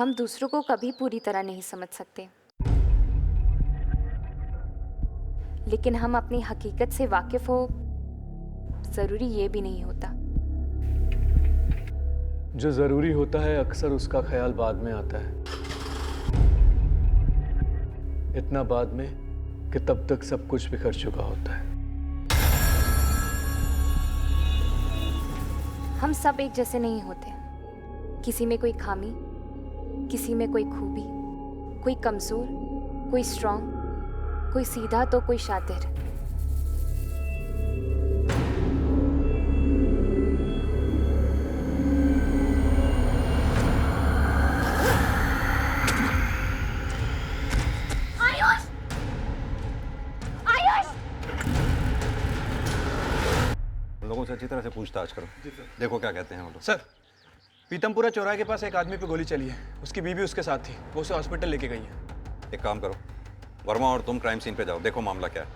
हम दूसरों को कभी पूरी तरह नहीं समझ सकते, लेकिन हम अपनी हकीकत से वाकिफ हो जरूरी ये भी नहीं होता। जो जरूरी होता है अक्सर उसका ख्याल बाद में आता है, इतना बाद में कि तब तक सब कुछ बिखर चुका होता है। हम सब एक जैसे नहीं होते, किसी में कोई खामी, किसी में कोई खूबी, कोई कमजोर, कोई स्ट्रांग, कोई सीधा तो कोई शातिर। आयुष! आयुष! लोगों से अच्छी तरह से पूछताछ करो। देखो क्या कहते हैं वो लोग। सर, पीतमपुरा चौराहे के पास एक आदमी पे गोली चली है। उसकी बीवी उसके साथ थी, वो उसे हॉस्पिटल लेके गई है। एक काम करो, वर्मा और तुम क्राइम सीन पे जाओ, देखो मामला क्या है।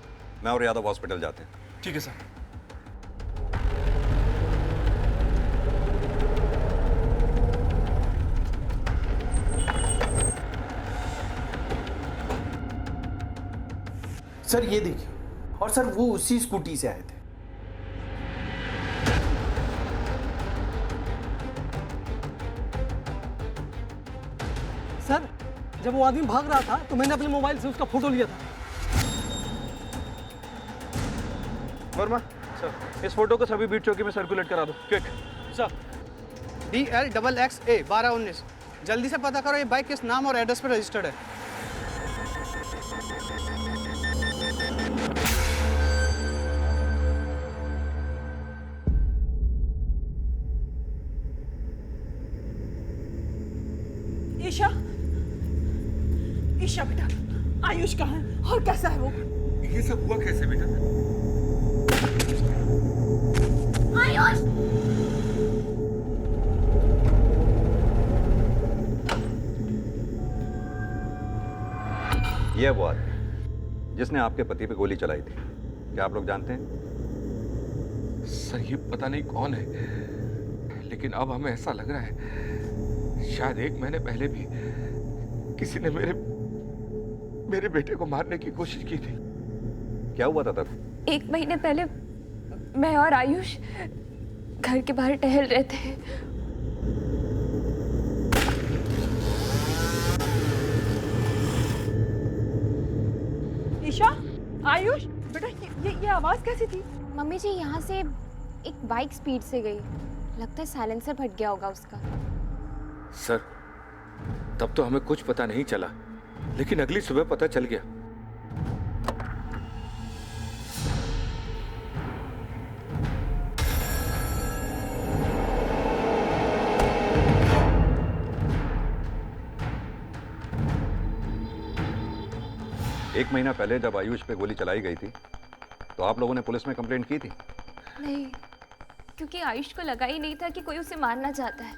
मैं और यादव हॉस्पिटल जाते हैं। ठीक है सर। सर ये देखिए, और सर वो उसी स्कूटी से आए थे। सर, जब वो आदमी भाग रहा था तो मैंने अपने मोबाइल से उसका फोटो लिया था। वर्मा सर, इस फोटो को सभी बीट चौकी में सर्कुलेट करा दो, quick. Sir, DL XX A 1219, जल्दी से पता करो ये बाइक किस नाम और एड्रेस पर रजिस्टर्ड है। ईशा, ईशा बेटा, आयुष कहाँ है और कैसा है वो? ये सब हुआ कैसे बेटा? आयुष! ये वो आदमी जिसने आपके पति पे गोली चलाई थी, क्या आप लोग जानते हैं? सर ये पता नहीं कौन है, लेकिन अब हमें ऐसा लग रहा है शायद 1 महीने पहले भी किसी ने मेरे बेटे को मारने की कोशिश की थी। क्या हुआ था तब? 1 महीने पहले मैं और आयुष घर के बाहर टहल रहे थे। ईशा, आयुष बेटा, ये आवाज कैसी थी? मम्मी जी, यहाँ से एक बाइक स्पीड से गई, लगता है साइलेंसर फट गया होगा उसका। सर तब तो हमें कुछ पता नहीं चला, लेकिन अगली सुबह पता चल गया। एक महीना पहले जब आयुष पे गोली चलाई गई थी तो आप लोगों ने पुलिस में कंप्लेंट की थी? नहीं, क्योंकि आयुष को लगा ही नहीं था कि कोई उसे मारना चाहता है।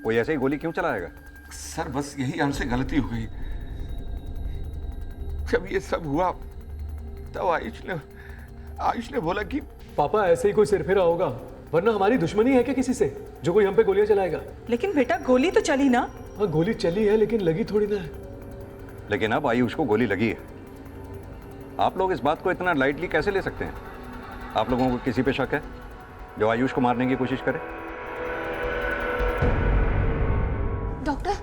कोई ऐसे ही गोली क्यों चलाएगा? सर बस यही हमसे गलती हो गई। जब ये सब हुआ तब आयुष ने बोला कि पापा ऐसे ही कोई सिरफिरा होगा, वरना हमारी दुश्मनी है क्या किसी से जो कोई हम पे गोलियां चलाएगा? लेकिन बेटा गोली तो चली ना? हाँ, गोली चली है लेकिन लगी थोड़ी ना है। लेकिन अब आयुष को गोली लगी है। आप लोग इस बात को इतना लाइटली कैसे ले सकते हैं? आप लोगों को किसी पे शक है जो आयुष को मारने की कोशिश करे? डॉक्टर,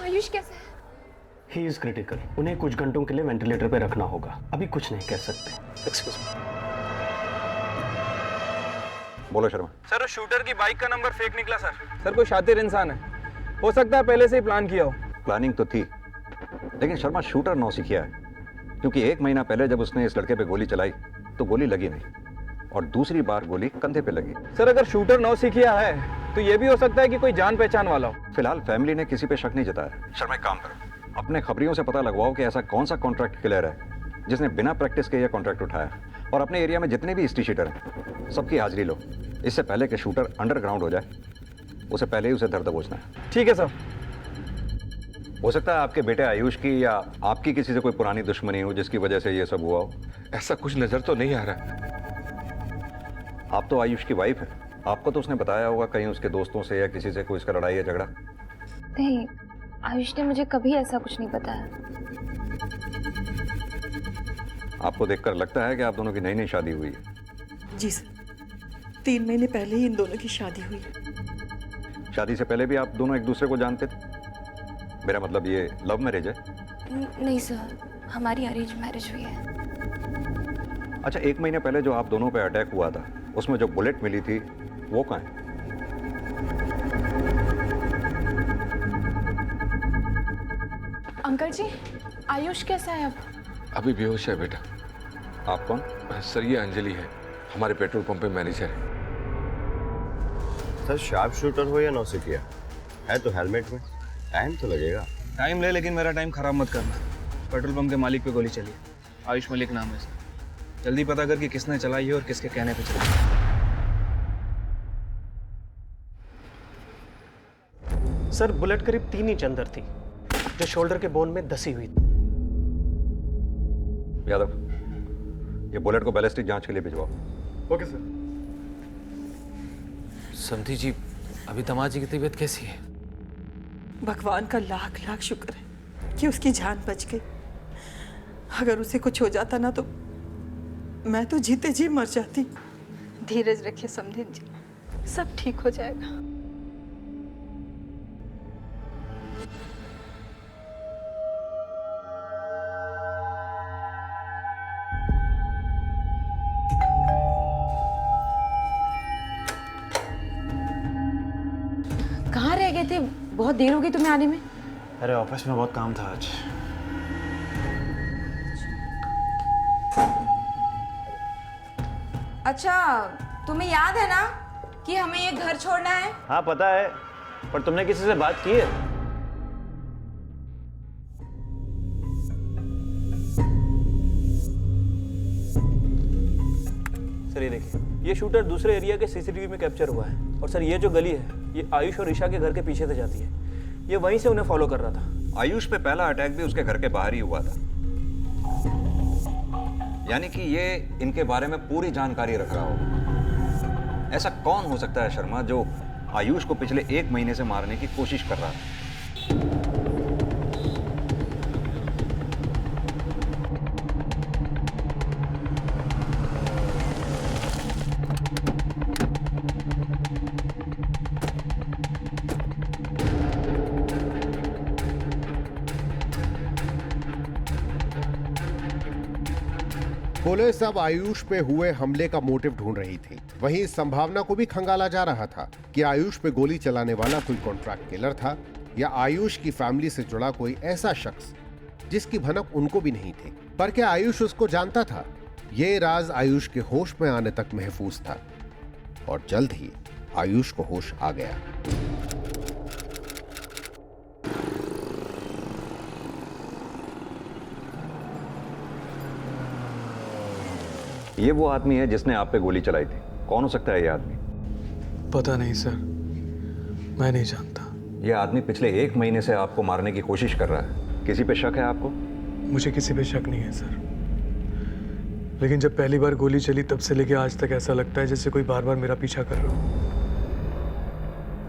आयुष कैसे है? ही इज क्रिटिकल, उन्हें कुछ घंटों के लिए वेंटिलेटर पे रखना होगा, अभी कुछ नहीं कह सकते। Excuse me. बोलो शर्मा। सर, उस शूटर की बाइक का नंबर फेक निकला सर। सर, कोई शातिर इंसान है, हो सकता है पहले से ही प्लान किया हो। प्लानिंग तो थी, लेकिन शर्मा शूटर नौसिखिया है, क्योंकि 1 महीना पहले जब उसने इस लड़के पे गोली चलाई तो गोली लगी नहीं, और दूसरी बार गोली कंधे पे लगी। सर, अगर शूटर नौसिखिया है तो ये भी हो सकता है कि कोई जान पहचान वाला हो। फिलहाल फैमिली ने किसी पे शक नहीं जताया। शर्मा एक काम करो, अपने खबरियों से पता लगवाओ कि ऐसा कौन सा कॉन्ट्रैक्ट किलर है जिसने बिना प्रैक्टिस के यह कॉन्ट्रैक्ट उठाया, और अपने एरिया में जितने भी हिस्ट्री शीटर हैं सबकी हाजिरी लो। इससे पहले कि शूटर अंडरग्राउंड हो जाए, उसे पहले ही उसे दर दबोचना है। ठीक है सर। हो सकता है आपके बेटे आयुष की या आपकी किसी से कोई पुरानी दुश्मनी हो जिसकी वजह से ये सब हुआ हो। ऐसा कुछ नजर तो नहीं आ रहा। आप तो आयुष की वाइफ है, आपको तो उसने बताया होगा कहीं उसके दोस्तों से या किसी से कोई इसका लड़ाई या झगड़ा। नहीं, आयुष ने मुझे कभी ऐसा कुछ नहीं बताया। आपको देखकर लगता है कि आप दोनों की नई नई शादी हुई है। जी सर, 3 महीने पहले ही इन दोनों की शादी हुई है। शादी से पहले भी आप दोनों एक दूसरे को जानते थे? मेरा मतलब ये लव मैरिज है? नहीं सर, हमारी अरेंज मैरिज हुई है। अच्छा, 1 महीने पहले जो आप दोनों पे अटैक हुआ था, उसमें जो बुलेट मिली थी वो कहाँ है? अंकल जी, आयुष कैसा है अब? अभी बेहोश है बेटा। आप कौन? सर ये अंजलि है, हमारे पेट्रोल पंप पे मैनेजर है। सर शार्प शूटर हो या नौसिखिया, है तो हेलमेट में, टाइम तो लगेगा। टाइम ले, लेकिन मेरा टाइम खराब मत करना। पेट्रोल पंप के मालिक पे गोली चली है, आयुष मलिक नाम है इसका। जल्दी पता कर कि किसने चलाई है और किसके कहने पे चलाई है। सर बुलेट करीब 3 इंच अंदर थी, जो शोल्डर के बोन में धसी हुई थी। यादव, ये बुलेट को बैलिस्टिक जांच के लिए भिजवाओ। Okay sir. समधी जी, अभी दामाद जी की तबीयत कैसी है? भगवान का लाख लाख शुक्र है कि उसकी जान बच गई। अगर उसे कुछ हो जाता ना तो मैं तो जीते जी मर जाती। धीरज रखिए समधी जी, सब ठीक हो जाएगा। कहाँ रह गए थे? बहुत देर हो गई तुम्हें आने में। अरे ऑफिस में बहुत काम था आज। अच्छा, तुम्हें याद है ना कि हमें ये घर छोड़ना है? हाँ पता है, पर तुमने किसी से बात की है? सर ये देखिए, ये शूटर दूसरे एरिया के सीसीटीवी में कैप्चर हुआ है। और सर ये जो गली है, ये आयुष और ईशा के घर के पीछे से जाती है। ये वहीं से उन्हें फॉलो कर रहा था। आयुष पे पहला अटैक भी उसके घर के बाहर ही हुआ था, यानी कि ये इनके बारे में पूरी जानकारी रख रहा होगा। ऐसा कौन हो सकता है शर्मा जो आयुष को पिछले 1 महीने से मारने की कोशिश कर रहा है? पुलिस अब आयुष पे हुए हमले का मोटिव ढूंढ रही थी। वहीं इस संभावना को भी खंगाला जा रहा था कि आयुष पे गोली चलाने वाला कोई कॉन्ट्रैक्ट किलर था या आयुष की फैमिली से जुड़ा कोई ऐसा शख्स जिसकी भनक उनको भी नहीं थी। पर क्या आयुष उसको जानता था? ये राज आयुष के होश में आने तक महफूज था और जल्द ही आयुष को होश आ गया। ये वो आदमी है जिसने आप पे गोली चलाई थी। कौन हो सकता है ये आदमी? पता नहीं सर, मैं नहीं जानता। ये आदमी पिछले 1 महीने से आपको मारने की कोशिश कर रहा है। किसी पे शक है आपको? मुझे किसी पे शक नहीं है सर, लेकिन जब पहली बार गोली चली तब से लेके आज तक ऐसा लगता है जैसे कोई बार बार मेरा पीछा कर रहा हो।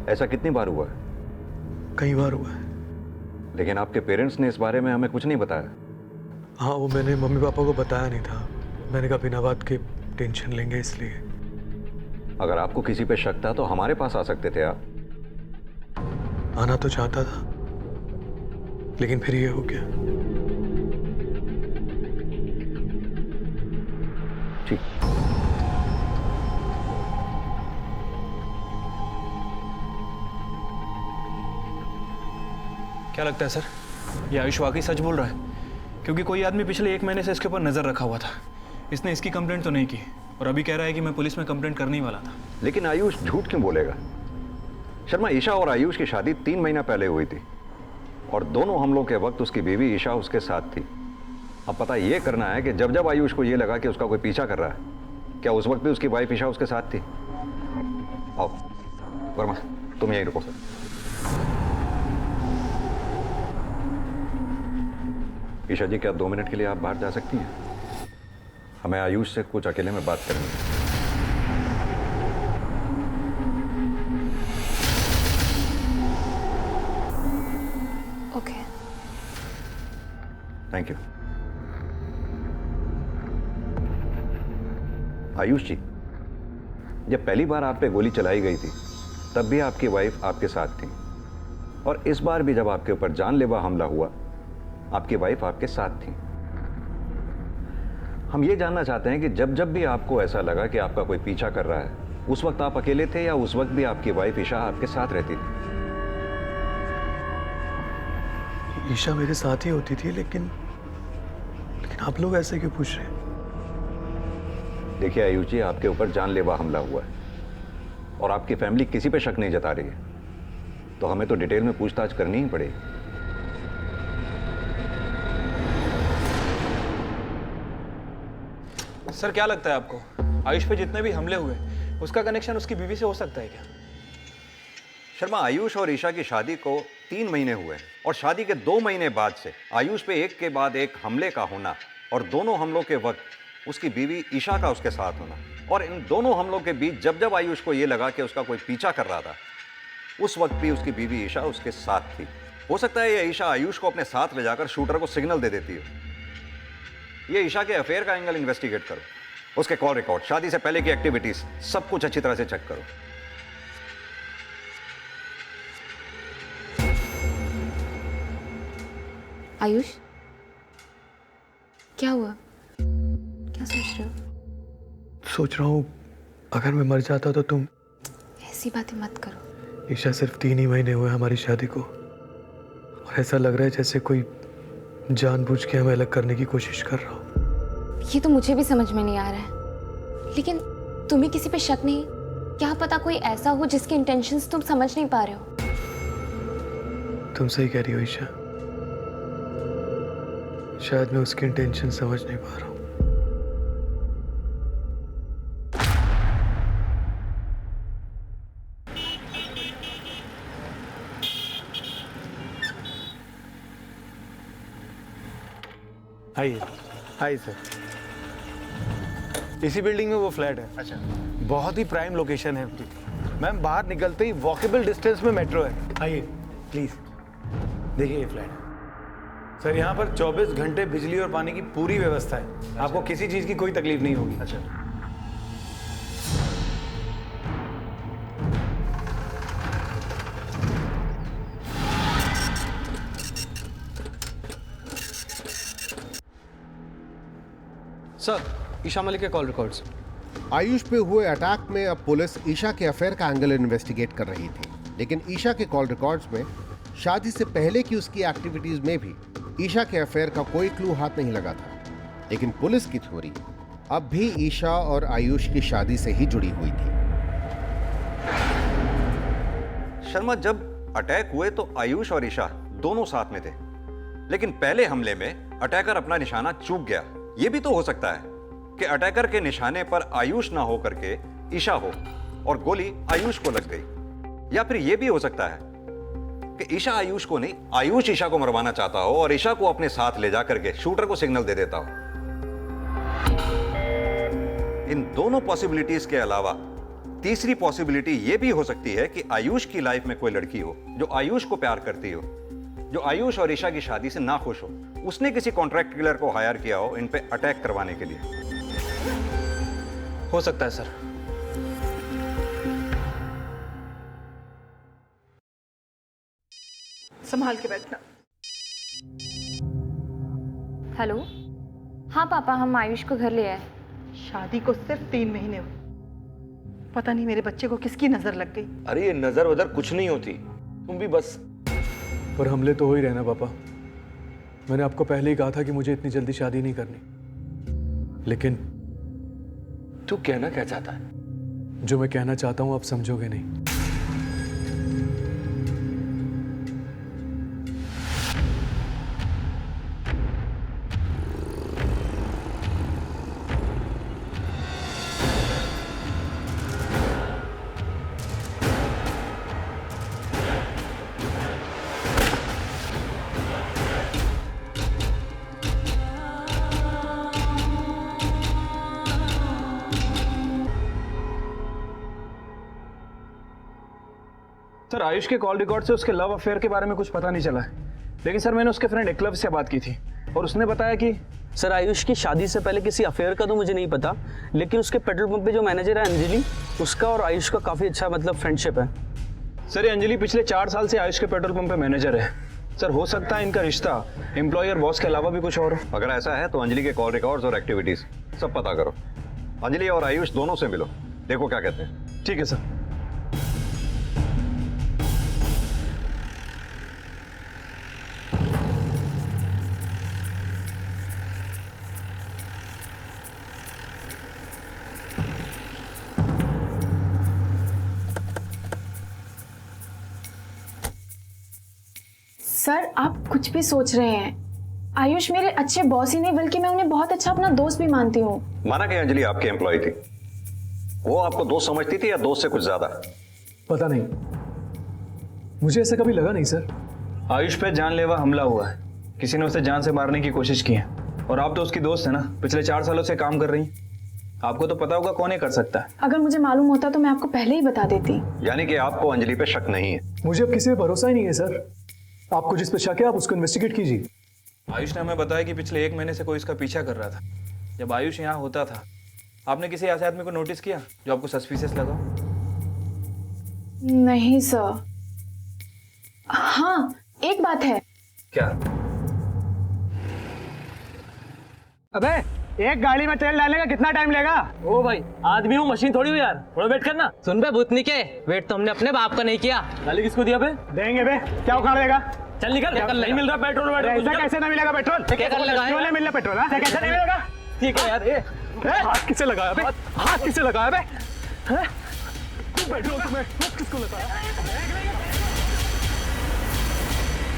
ऐसा कितनी बार हुआ है? कई बार हुआ है। लेकिन आपके पेरेंट्स ने इस बारे में हमें कुछ नहीं बताया। हाँ, वो मैंने मम्मी पापा को बताया नहीं था। मैंने कहा बिना बात के टेंशन लेंगे, इसलिए। अगर आपको किसी पे शक था तो हमारे पास आ सकते थे आप। आना तो चाहता था, लेकिन फिर ये हो गया। ठीक। क्या लगता है सर, ये आयुष वाकई सच बोल रहा है? क्योंकि कोई आदमी पिछले 1 महीने से इसके ऊपर नजर रखा हुआ था। इसने इसकी कंप्लेंट तो नहीं की और अभी कह रहा है कि मैं पुलिस में कंप्लेंट करने ही वाला था। लेकिन आयुष झूठ क्यों बोलेगा? शर्मा, ईशा और आयुष की शादी 3 महीना पहले हुई थी और दोनों हमलों के वक्त उसकी बीवी ईशा उसके साथ थी। अब पता ये करना है कि जब जब आयुष को ये लगा कि उसका कोई पीछा कर रहा है, क्या उस वक्त भी उसकी वाइफ ईशा उसके साथ थी? आओ वर्मा, तुम यहीं रुको सर। ईशा जी, क्या 2 मिनट के लिए आप बाहर जा सकती हैं? हमें आयुष से कुछ अकेले में बात करनी है। Thank you. आयुष जी, जब पहली बार आप पे गोली चलाई गई थी तब भी आपकी वाइफ आपके साथ थी, और इस बार भी जब आपके ऊपर जानलेवा हमला हुआ आपकी वाइफ आपके साथ थी। हम ये जानना चाहते हैं कि जब जब भी आपको ऐसा लगा कि आपका कोई पीछा कर रहा है, उस वक्त आप अकेले थे या उस वक्त भी आपकी वाइफ ईशा आपके साथ रहती थी? ईशा मेरे साथ ही होती थी, लेकिन आप लोग ऐसे क्यों पूछ रहे हैं? देखिए आयुष जी, आपके ऊपर जानलेवा हमला हुआ है और आपकी फैमिली किसी पे शक नहीं जता रही है, तो हमें तो डिटेल में पूछताछ करनी ही पड़ेगी। सर क्या लगता है आपको, आयुष पे जितने भी हमले हुए उसका कनेक्शन उसकी बीवी से हो सकता है क्या? शर्मा, आयुष और ईशा की शादी को 3 महीने हुए और शादी के 2 महीने बाद से आयुष पे एक के बाद एक हमले का होना और दोनों हमलों के वक्त उसकी बीवी ईशा का उसके साथ होना, और इन दोनों हमलों के बीच जब जब आयुष को यह लगा कि उसका कोई पीछा कर रहा था उस वक्त भी उसकी बीवी ईशा उसके साथ थी। हो सकता है ये ईशा आयुष को अपने साथ ले जाकर शूटर को सिग्नल दे देती हो। ये ईशा के अफेयर का एंगल इन्वेस्टिगेट करो, उसके कॉल रिकॉर्ड, शादी से पहले की एक्टिविटीज, सब कुछ अच्छी तरह से चेक करो। आयुष, क्या हुआ? क्या सोच रहे हो? सोच रहा हूँ अगर मैं मर जाता तो तुम। ऐसी बातें मत करो। ईशा, सिर्फ 3 ही महीने हुए हमारी शादी को, और ऐसा लग रहा है जैसे कोई जानबूझ के हमें अलग करने की कोशिश कर रहा हो। ये तो मुझे भी समझ में नहीं आ रहा है, लेकिन तुम्हें किसी पे शक नहीं? क्या पता कोई ऐसा हो जिसके इंटेंशंस तुम समझ नहीं पा रहे हो। तुम सही कह रही हो ईशा, शायद मैं उसकी इंटेंशन समझ नहीं पा रहा हूँ। आइए आइए सर, इसी बिल्डिंग में वो फ्लैट है। अच्छा, बहुत ही प्राइम लोकेशन है। मैम, बाहर निकलते ही वॉकेबल डिस्टेंस में मेट्रो है। आइए प्लीज, देखिए ये फ्लैट है सर। यहाँ पर 24 घंटे बिजली और पानी की पूरी व्यवस्था है। अच्छा। आपको किसी चीज की कोई तकलीफ नहीं होगी। अच्छा, सर, ईशा मलिक के कॉल रिकॉर्ड्स। आयुष पे हुए अटैक में अब पुलिस ईशा के अफेयर का एंगल इन्वेस्टिगेट कर रही थी, लेकिन ईशा के कॉल रिकॉर्ड्स में शादी से पहले की उसकी एक्टिविटीज में भी ईशा के अफेयर का कोई क्लू हाथ नहीं लगा था। लेकिन पुलिस की थ्योरी अब भी ईशा और आयुष की शादी से ही जुड़ी हुई थी। शर्मा, जब अटैक हुए तो आयुष और ईशा दोनों साथ में थे, लेकिन पहले हमले में अटैकर अपना निशाना चूक गया। यह भी तो हो सकता है कि अटैकर के निशाने पर आयुष ना हो करके ईशा हो और गोली आयुष को लग गई, या फिर यह भी हो सकता है कि ईशा आयुष को नहीं, आयुष ईशा को मरवाना चाहता हो और ईशा को अपने साथ ले जाकर के शूटर को सिग्नल दे देता हो। इन दोनों पॉसिबिलिटीज के अलावा तीसरी पॉसिबिलिटी यह भी हो सकती है कि आयुष की लाइफ में कोई लड़की हो जो आयुष को प्यार करती हो, जो आयुष और ईशा की शादी से ना खुश हो। उसने किसी कॉन्ट्रैक्ट किलर को हायर किया हो इन पे अटैक करवाने के लिए। हो सकता है सर। संभाल के बैठना। हेलो, हाँ पापा, हम आयुष को घर ले आए। शादी को सिर्फ 3 महीने हुए, पता नहीं मेरे बच्चे को किसकी नजर लग गई। अरे ये नजर वजर कुछ नहीं होती, तुम भी बस। पर हमले तो हो ही रहना पापा। मैंने आपको पहले ही कहा था कि मुझे इतनी जल्दी शादी नहीं करनी, लेकिन तू कहना क्या चाहता है? जो मैं कहना चाहता हूं आप समझोगे नहीं। सर, आयुष के कॉल रिकॉर्ड से उसके लव अफेयर के बारे में कुछ पता नहीं चला है, लेकिन सर मैंने उसके फ्रेंड एकलव से बात की थी। और उसने बताया कि सर आयुष की शादी से पहले किसी अफेयर का तो मुझे नहीं पता, लेकिन उसके पेट्रोल पंप पे जो मैनेजर है अंजलि, उसका और आयुष का काफ़ी अच्छा मतलब फ्रेंडशिप है। सर ये अंजलि पिछले 4 साल से आयुष के पेट्रोल पंप पे मैनेजर है। सर हो सकता है इनका रिश्ता एम्प्लॉय और बॉस के अलावा भी कुछ और हो। अगर ऐसा है तो अंजलि के कॉल रिकॉर्ड्स और एक्टिविटीज सब पता करो। अंजलि और आयुष दोनों से मिलो, देखो क्या कहते हैं। ठीक है सर। सर आप कुछ भी सोच रहे हैं। आयुष मेरे अच्छे बॉस ही नहीं बल्कि मैं उन्हें बहुत अच्छा अपना दोस्त भी मानती हूँ। माना कि अंजलि आपकी एम्प्लॉय थी, वो आपको दोस्त समझती थी या दोस्त से कुछ ज्यादा? पता नहीं, मुझे ऐसा कभी लगा नहीं सर। आयुष पे जानलेवा हमला हुआ है, किसी ने उसे जान से मारने की कोशिश की है, और आप तो उसकी दोस्त है ना, पिछले 4 सालों से काम कर रही हैं। आपको तो पता होगा कौन ये कर सकता है। अगर मुझे मालूम होता तो मैं आपको पहले ही बता देती। यानी कि आपको अंजलि पे शक नहीं है? मुझे अब किसी पे भरोसा ही नहीं है सर। आपको जिस पे शक है आप उसको इन्वेस्टिगेट कीजिए। आयुष ने हमें बताया कि पिछले 1 महीने से कोई इसका पीछा कर रहा था। जब आयुष यहाँ होता था, आपने किसी ऐसे आदमी को नोटिस किया जो आपको सस्पिशियस लगा? नहीं सर। हाँ एक बात है। क्या? अबे एक गाड़ी में तेल डालने का कितना टाइम लेगा? ओ भाई आदमी हूँ मशीन थोड़ी हूँ यार, थोड़ा वेट करना। सुन बे भूतनी के, वेट तो हमने अपने बाप का नहीं किया। गाली किसको दिया बे? देंगे बे, क्या उखाड़ देगा? चल निकल, नहीं मिल रहा पेट्रोल। ऐसा कैसे नहीं मिलेगा पेट्रोल? क्यों नहीं मिल रहा पेट्रोल? कैसे नहीं मिलेगा? ठीक है यार। हाथ किसे लगाया बे? हाथ किसे लगाया बे? पेट्रोल तुम्हें किसको लगाया?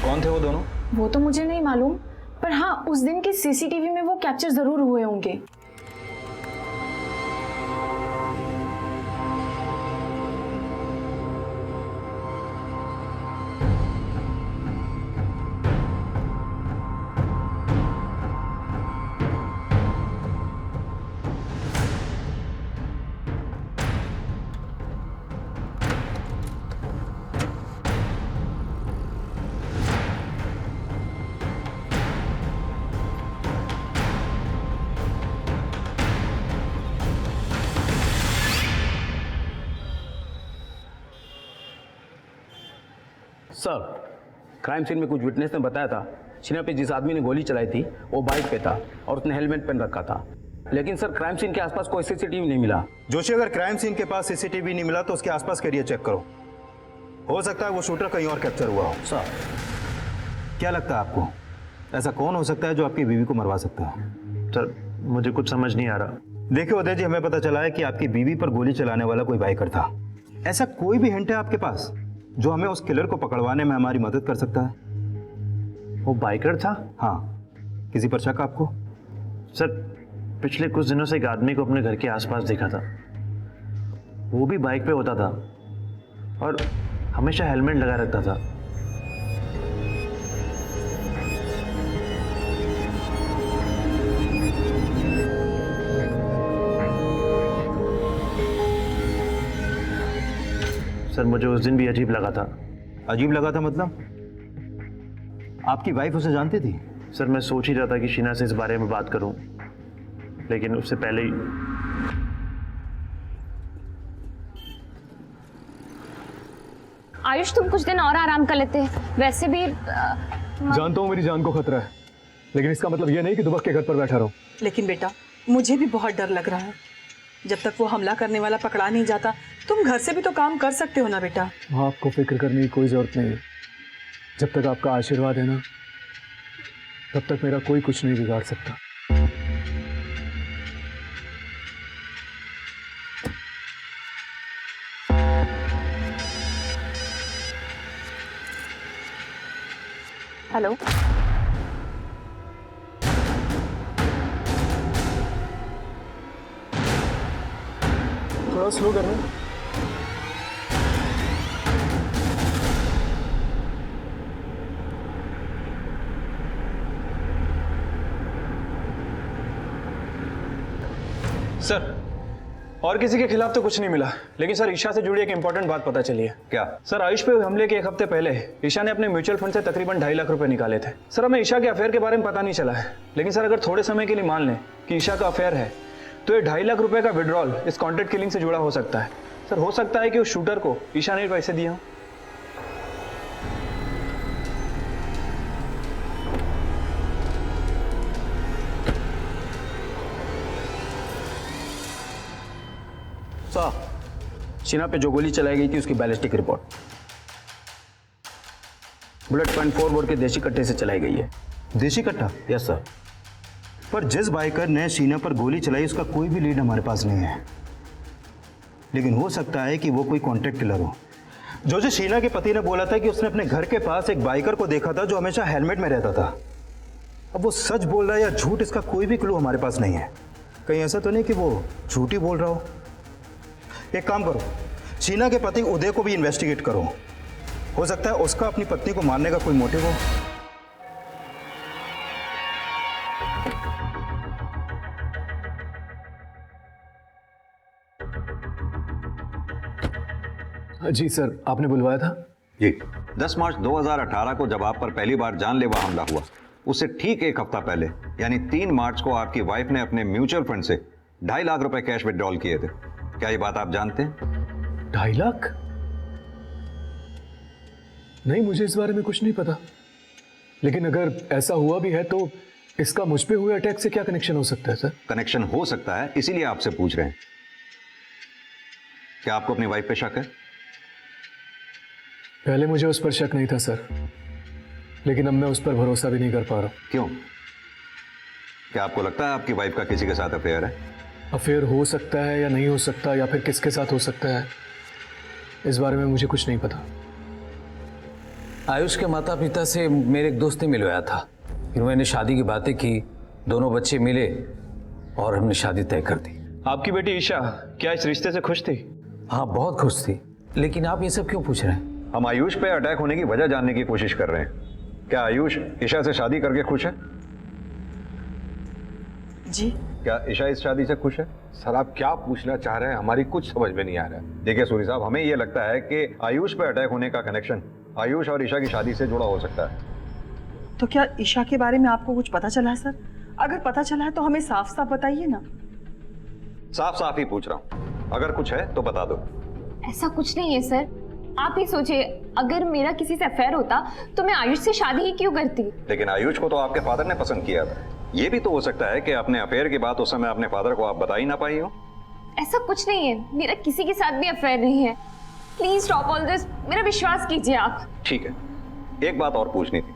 कौन थे वो दोनों? वो तो मुझे नहीं मालूम, पर हाँ उस दिन की सीसीटीवी में वो कैप्चर जरूर हुए होंगे। सर क्राइम सीन में कुछ विटनेस ने बताया था शीना पे जिस आदमी ने गोली चलाई थी वो बाइक पे था और उसने हेलमेट पहन रखा था। लेकिन सर क्राइम सीन के आसपास कोई सीसीटीवी नहीं मिला। जोशी अगर क्राइम सीन के पास सीसीटीवी नहीं मिला तो उसके आसपास का एरिया चेक करो, हो सकता है वो शूटर कहीं और कैप्चर हुआ हो। सर क्या लगता है आपको, ऐसा कौन हो सकता है जो आपकी बीवी को मरवा सकता है? सर मुझे कुछ समझ नहीं आ रहा। देखिए उदय जी, हमें पता चला है कि आपकी बीवी पर गोली चलाने वाला कोई बाइकर था। ऐसा कोई भी हिंट है आपके पास जो हमें उस किलर को पकड़वाने में हमारी मदद कर सकता है? वो बाइकर था? हाँ, किसी पर शक आपको? सर पिछले कुछ दिनों से एक आदमी को अपने घर के आसपास देखा था, वो भी बाइक पे होता था और हमेशा हेलमेट लगा रखता था। सर मुझे उस दिन भी अजीब लगा था। अजीब लगा था मतलब? आपकी वाइफ उसे जानती थी? सर मैं सोच ही रहा था कि शीना से इस बारे में बात करूं, लेकिन उससे पहले ही आयुष तुम कुछ दिन और आराम कर लेते हैं। वैसे भी जानता हूँ मेरी जान को खतरा है, लेकिन इसका मतलब यह नहीं कि दुबक के घर पर बैठा रहो। लेकिन बेटा मुझे भी बहुत डर लग रहा है। जब तक वो हमला करने वाला पकड़ा नहीं जाता तुम घर से भी तो काम कर सकते हो ना बेटा। आपको फिक्र करने की कोई जरूरत नहीं है। जब तक आपका आशीर्वाद है ना, तब तक मेरा कोई कुछ नहीं बिगाड़ सकता। हेलो, थोड़ा स्लो करना। सर और किसी के खिलाफ तो कुछ नहीं मिला, लेकिन सर ईशा से जुड़ी एक इंपॉर्टेंट बात पता चली है। क्या? सर आयुष पे हमले के एक हफ्ते पहले ईशा ने अपने म्यूचुअल फंड से तकरीबन 2.5 लाख रुपए निकाले थे। सर हमें ईशा के अफेयर के बारे में पता नहीं चला है, लेकिन सर अगर थोड़े समय के लिए मान लें कि ईशा का अफेयर है तो ये 2.5 लाख रुपए का विड्रॉल इस कॉन्ट्रैक्ट किलिंग से जुड़ा हो सकता है। सर हो सकता है कि उस शूटर को ईशा ने पैसे दिए हों। शीना पे जो गोली चलाई गई थी उसकी बैलिस्टिक रिपोर्ट बुलेट .4 बोर के देशी कट्टे से चलाई गई है। देशी कट्टा? Yes sir. पर जिस बाइकर ने शीना पर गोली चलाई उसका कोई भी लीड हमारे पास नहीं है, लेकिन हो सकता है कि वो कोई कॉन्ट्रैक्ट किलर हो। जो शीना के पति ने बोला था कि उसने अपने घर के पास एक बाइकर को देखा था जो हमेशा हेलमेट में रहता था। अब वो सच बोल रहा है या झूठ, इसका कोई भी क्लू हमारे पास नहीं है। कहीं ऐसा तो नहीं कि वो झूठ ही बोल रहा हो। एक काम करो, शीना के पति उदय को भी इन्वेस्टिगेट करो, हो सकता है उसका अपनी पत्नी को मारने का कोई मोटिव हो। जी सर, आपने बुलवाया था? जी। 10 मार्च 2018 को जब आप पर पहली बार जानलेवा हमला हुआ, उससे ठीक एक हफ्ता पहले यानी 3 मार्च को आपकी वाइफ ने अपने म्यूचुअल फंड से 2.5 लाख रुपए कैश विड्रॉल किए थे। क्या ये बात आप जानते हैं? 2.5 लाख? नहीं, मुझे इस बारे में कुछ नहीं पता। लेकिन अगर ऐसा हुआ भी है तो इसका मुझ पे हुए अटैक से क्या कनेक्शन हो सकता है सर? कनेक्शन हो सकता है, इसीलिए आपसे पूछ रहे हैं। क्या आपको अपनी वाइफ पे शक है? पहले मुझे उस पर शक नहीं था सर, लेकिन अब मैं उस पर भरोसा भी नहीं कर पा रहा हूं। क्यों? क्या आपको लगता है आपकी वाइफ का किसी के साथ अफेयर है? अफेयर हो सकता है या नहीं हो सकता, या फिर किसके साथ हो सकता है, इस बारे में मुझे कुछ नहीं पता। आयुष के माता पिता से मेरे एक दोस्त ने मिलवाया था, फिर मैंने शादी की बातें की, दोनों बच्चे मिले और हमने शादी तय कर दी। आपकी बेटी ईशा क्या इस रिश्ते से खुश थी? हाँ, बहुत खुश थी। लेकिन आप ये सब क्यों पूछ रहे हैं? हम आयुष पे अटैक होने की वजह जानने की कोशिश कर रहे हैं। क्या आयुष ईशा से शादी करके खुश है? जी। क्या ईशा इस शादी से खुश है? सर आप क्या पूछना चाह रहे हैं, हमारी कुछ समझ में नहीं आ रहा है। देखिए सूरी साहब, हमें यह लगता है कि आयुष पे अटैक होने का कनेक्शन आयुष और ईशा की शादी से जुड़ा हो सकता है। तो क्या ईशा के बारे में आपको कुछ पता चला है सर? अगर पता चला है तो हमें साफ साफ बताइए ना। साफ साफ ही पूछ रहा हूँ, अगर कुछ है तो बता दो। ऐसा कुछ नहीं है सर। आप ही सोचिए, अगर मेरा किसी से अफेयर होता तो मैं आयुष से शादी ही क्यों करती? लेकिन आयुष को तो आपके फादर ने पसंद किया था। ये भी तो हो सकता है कि अपने अफेयर की बात उस समय अपने फादर को आप बता ही ना पाई हो। ऐसा कुछ नहीं है, मेरा किसी के साथ भी अफेयर नहीं है। प्लीज स्टॉप ऑल दिस, मेरा विश्वास कीजिए आप। ठीक है, एक बात और पूछनी थी।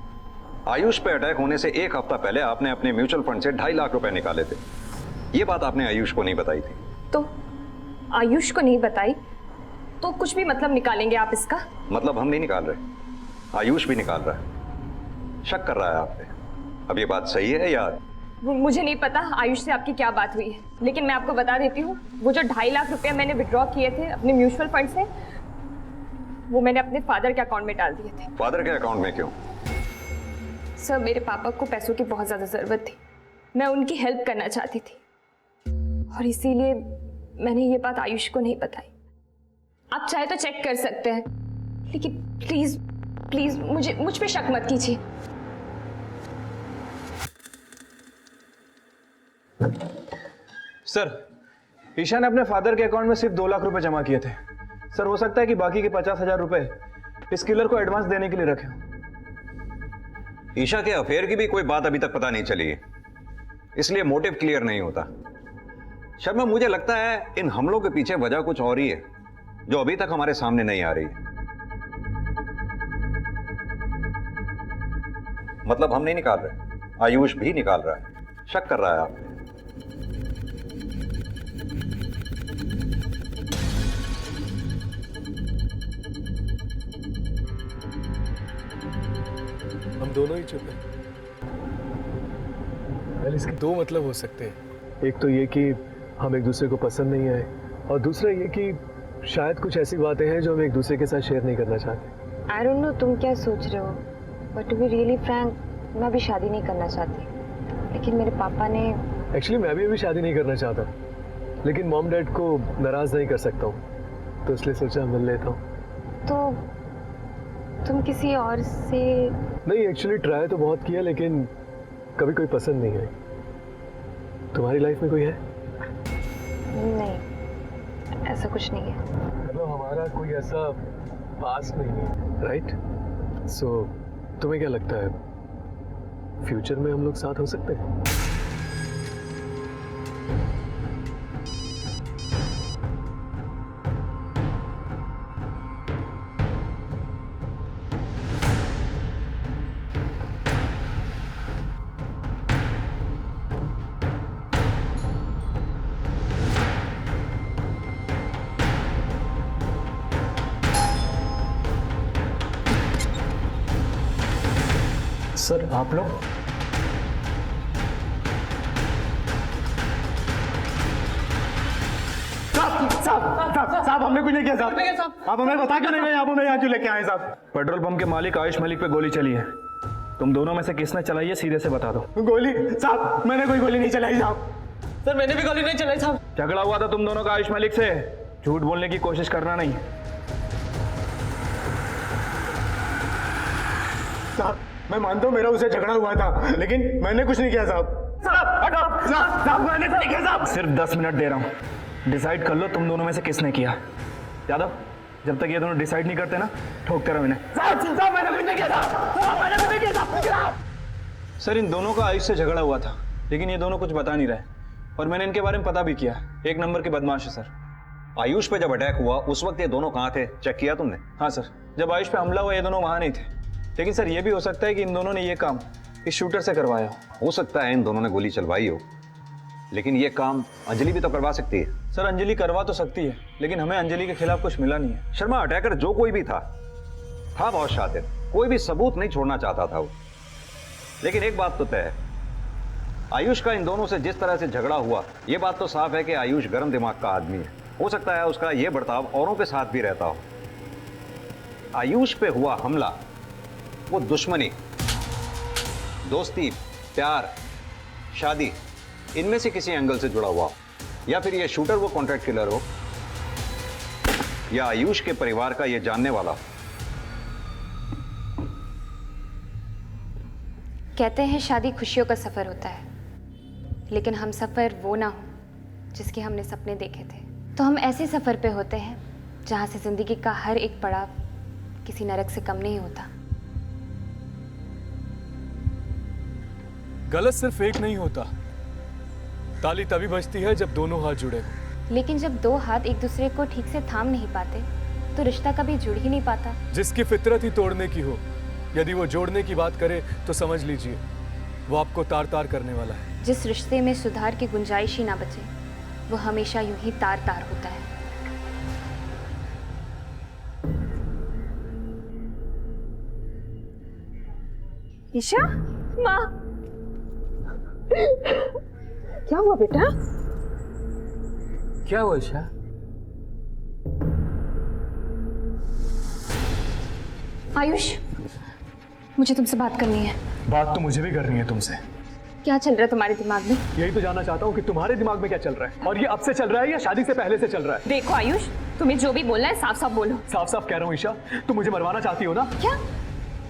आयुष पे अटैक होने से एक हफ्ता पहले आपने अपने म्यूचुअल फंड से 2.5 लाख रुपए निकाले थे। ये बात आपने आयुष को नहीं बताई थी। तो आयुष को नहीं बताई तो कुछ भी मतलब निकालेंगे आप इसका? मतलब हम नहीं निकाल रहे, आयुष भी निकाल रहा है, शक कर रहा है आप पे। अब ये बात सही है या? मुझे नहीं पता आयुष से आपकी क्या बात हुई है, लेकिन मैं आपको बता देती हूँ, वो जो 2.5 लाख रुपए मैंने विड्रॉ किए थे अपने म्यूचुअल फंड से, वो मैंने अपने फादर के अकाउंट में डाल दिए थे। फादर के अकाउंट में क्यों? सर, मेरे पापा को पैसों की बहुत ज्यादा जरूरत थी, मैं उनकी हेल्प करना चाहती थी और इसीलिए मैंने ये बात आयुष को नहीं बताई। आप चाहे तो चेक कर सकते हैं, लेकिन प्लीज प्लीज मुझ पे शक मत कीजिए। सर, ईशा ने अपने फादर के अकाउंट में सिर्फ 2 लाख रुपए जमा किए थे। सर हो सकता है कि बाकी के 50,000 रुपए इस किलर को एडवांस देने के लिए रखे हों। ईशा के अफेयर की भी कोई बात अभी तक पता नहीं चली है, इसलिए मोटिव क्लियर नहीं होता। शर्मा, मुझे लगता है इन हमलों के पीछे वजह कुछ और ही है जो अभी तक हमारे सामने नहीं आ रही है। मतलब हम नहीं निकाल रहे, आयुष भी निकाल रहा है, शक कर रहा है आप पे। हम दोनों ही चुप हैं। वेल, इसके 2 मतलब हो सकते हैं। एक तो ये कि हम एक दूसरे को पसंद नहीं आए, और दूसरा ये कि शायद कुछ ऐसी बातें हैं जो हम एक दूसरे के साथ शेयर नहीं करना चाहते। आई डोंट नो तुम क्या सोच रहे हो, but to be really frank, मैं अभी शादी नहीं करना चाहती। लेकिन मेरे पापा ने एक्चुअली मैं भी अभी शादी नहीं करना चाहता, लेकिन मॉम डैड को नाराज नहीं कर सकता हूँ, तो इसलिए सोचा मिल लेता हूँ। तो तुम किसी और से? नहीं, एक्चुअली ट्राई तो बहुत किया, लेकिन कभी कोई पसंद नहीं आई। तुम्हारी लाइफ में कोई है? नहीं, ऐसा कुछ नहीं है। मतलब हमारा कोई ऐसा पास नहीं है, राइट? सो तुम्हें क्या लगता है, फ्यूचर में हम लोग साथ हो सकते हैं? सर आप लोग? साहब हमने कुछ नहीं किया साहब। आप हमें बता क्यों नहीं गए? आप हमें यहाँ क्यों लेके आए साहब? पेट्रोल पंप के मालिक आयुष मलिक पे गोली चली है। तुम दोनों में से किसने चलाई है, सीधे से बता दो। गोली? साहब मैंने कोई गोली नहीं चलाई साहब। सर मैंने भी गोली नहीं चलाई साहब। झगड़ा हुआ था तुम दोनों का आयुष मलिक से। झूठ बोलने की कोशिश करना नहीं। साहब मैं मानता हूँ मेरा उसे झगड़ा हुआ था, लेकिन मैंने कुछ नहीं किया साहब। साहब मैंने कुछ नहीं किया साहब। सिर्फ 10 मिनट दे रहा हूँ, डिसाइड कर लो तुम दोनों में से किसने किया। यादव, जब तक ये दोनों डिसाइड नहीं करते ना, ठोकते रहो इन्हें। मैंने कुछ नहीं किया। सर इन दोनों का आयुष से झगड़ा हुआ था, लेकिन ये दोनों कुछ बता नहीं रहे, और मैंने इनके बारे में पता भी किया। एक नंबर के बदमाश है सर। आयुष पे जब अटैक हुआ उस वक्त ये दोनों कहाँ थे, चेक किया तुमने? हाँ सर, जब आयुष पे हमला हुआ ये दोनों वहां नहीं थे, लेकिन सर ये भी हो सकता है कि इन दोनों ने ये काम इस शूटर से करवाया हो सकता है इन दोनों ने गोली चलवाई हो, लेकिन ये काम अंजलि भी तो करवा सकती है। सर अंजलि करवा तो सकती है, लेकिन हमें अंजलि के खिलाफ कुछ मिला नहीं है। शर्मा, अटैकर जो कोई भी था बहुत शातिर, कोई भी सबूत नहीं छोड़ना चाहता था वो। लेकिन एक बात तो तय है, आयुष का इन दोनों से जिस तरह से झगड़ा हुआ, ये बात तो साफ है कि आयुष गर्म दिमाग का आदमी है। हो सकता है उसका ये बर्ताव औरों के साथ भी रहता हो। आयुष पे हुआ हमला वो दुश्मनी, दोस्ती, प्यार, शादी, इनमें से किसी एंगल से जुड़ा हुआ हो, या फिर ये शूटर वो कॉन्ट्रैक्ट किलर हो, या आयुष के परिवार का ये जानने वाला हो। कहते हैं शादी खुशियों का सफर होता है, लेकिन हम सफर वो ना हो जिसके हमने सपने देखे थे। तो हम ऐसे सफर पे होते हैं जहां से जिंदगी का हर एक पड़ाव किसी नरक से कम नहीं होता। गलत सिर्फ एक नहीं होता, ताली तभी बजती है जब दोनों हाथ जुड़े हो। लेकिन जब दो हाथ एक दूसरे को ठीक से थाम नहीं पाते तो रिश्ता कभी जुड़ ही नहीं पाता। जिसकी फितरत ही तोड़ने की हो, यदि वो जोड़ने की बात करे तो समझ लीजिए वो आपको तार तार करने वाला है। जिस रिश्ते में सुधार की गुंजाइश ही ना बचे, वो हमेशा यूं ही तार तार होता है। ईशा, माँ, क्या हुआ बेटा? क्या हुआ ईशा? आयुष, मुझे तुमसे बात करनी है। बात तो मुझे भी करनी है तुमसे। क्या चल रहा है तुम्हारे दिमाग में? यही तो जानना चाहता हूँ कि तुम्हारे दिमाग में क्या चल रहा है, और ये अब से चल रहा है या शादी से पहले से चल रहा है? देखो आयुष, तुम्हें जो भी बोलना है साफ साफ बोलो। साफ साफ कह रहा हूँ ईशा, तुम मुझे मरवाना चाहती हो ना? क्या?